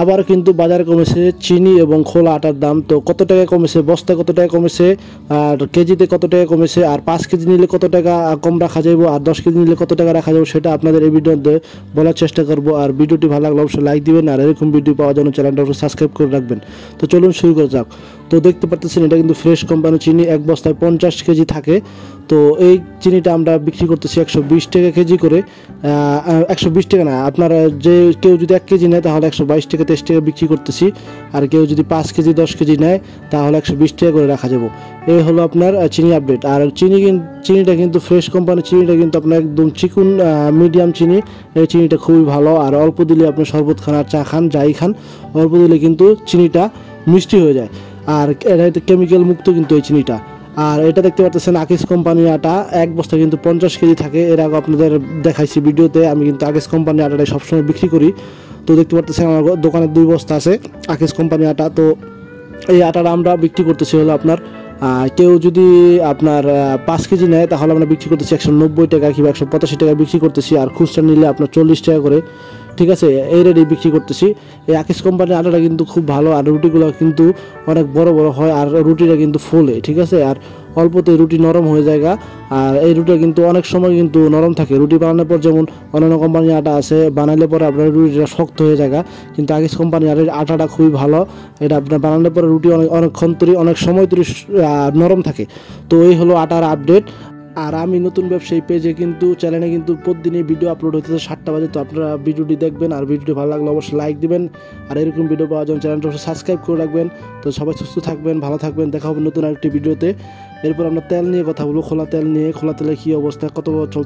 আবার কিন্তু বাজারে কমেছে চিনি এবং খোলা আটার দাম। তো কত টাকা কমেছে, বস্তায় কত টাকা কমেছে, আর কেজিতে কত টাকা কমেছে, আর 5 কেজি নিলে কত টাকা কম রাখা যাবে, আর 10 কেজি নিলে কত টাকা রাখা যাবে, সেটা আপনাদের এই ভিডিওতে বলার চেষ্টা করব। আর ভিডিওটি ভালো লাগলে অবশ্যই লাইক দিবেন, আর এরকম ভিডিও পাওয়ার জন্য চ্যানেলটা অবশ্যই সাবস্ক্রাইব করে রাখবেন। তো চলুন শুরু করা যাক। তো দেখতে পাচ্ছেন এটা কিন্তু ফ্রেশ কোম্পানির চিনি, এক বস্তায় 50 কেজি থাকে। তো এই চিনিটা আমরা বিক্রি করতেছি 120 টাকা কেজি করে। 120 টাকা না, আপনারা যে কেউ যদি 1 কেজি নেয় তাহলে 122 টাকা 23 টাকা বিক্রি করতেছি, আর কেউ যদি 5 কেজি 10 কেজি নেয় তাহলে 120 টাকা করে রাখা যাবে। এই হলো আপনার চিনি আপডেট। আর চিনিটা কিন্তু ফ্রেশ কোম্পানির চিনিটা কিন্তু আপনার একদম চিকুন মিডিয়াম চিনি। এই চিনিটা খুবই ভালো, আর অল্প দিলে আপনি শরবত খান আর চা খান যাই খান, অল্প দিলে কিন্তু চিনিটা মিষ্টি হয়ে যায়। আর এটা কেমিক্যাল মুক্ত কিন্তু এই চিনিটা। আর এটা দেখতে পাচ্ছেন আকিস কোম্পানির আটা, এক বস্তা কিন্তু 50 কেজি থাকে। এর আগে আপনাদের দেখাইছি ভিডিওতে, আমি কিন্তু আকিস কোম্পানির আটাটাই সবসময় বিক্রি করি। তো দেখতে পাচ্ছেন আমার দোকানে 2 বস্তা আছে আকিস কোম্পানির আটা। তো এই আটাটা আমরা বিক্রি করতেছি হলো আপনার, কেউ যদি আপনার 5 কেজি নেয় তাহলে আমরা বিক্রি করতেছি 190 টাকা কিংবা 185 টাকা বিক্রি করতেছি, আর খুচরা নিলে আপনার 40 টাকা করে, ঠিক আছে, এই রেটে বিক্রি করতেছি। এই আকিস কোম্পানির আটাটা কিন্তু খুব ভালো, আর রুটিগুলো কিন্তু অনেক বড় বড় হয়, আর রুটিটা কিন্তু ফোলে, ঠিক আছে, আর অল্পতে রুটি নরম হয়ে যায়। আর এই রুটিটা কিন্তু অনেক সময় কিন্তু নরম থাকে। রুটি বানানোর পর যেমন অন্যান্য কোম্পানির আটা আছে, বানালে পরে আপনার রুটিটা শক্ত হয়ে যায়, কিন্তু আকিস কোম্পানির আটাটা খুবই ভালো। এটা আপনার বানানোর পরে রুটি অনেকক্ষণ তৈরি, অনেক সময় তৈরি নরম থাকে। তো এই হলো আটার আপডেট। আর আমি নতুন ব্যবসায়ী পেজে কিন্তু চ্যানেলে কিন্তু প্রতিদিনই ভিডিও আপলোড হতেছে 7টা বাজে। তো আপনারা ভিডিওটি দেখবেন, আর ভিডিওটি ভালো লাগলে অবশ্যই লাইক দিবেন, আর এরকম ভিডিও পাওয়ার জন্য চ্যানেলটা অবশ্যই সাবস্ক্রাইব করে রাখবেন। তো সবাই সুস্থ থাকবেন, ভালো থাকবেন, দেখা হবে নতুন আরেকটি ভিডিওতে। এরপর আমরা তেল নিয়ে কথা বলবো, খোলা তেল নিয়ে। খোলা তেলের কী অবস্থা, কত বছর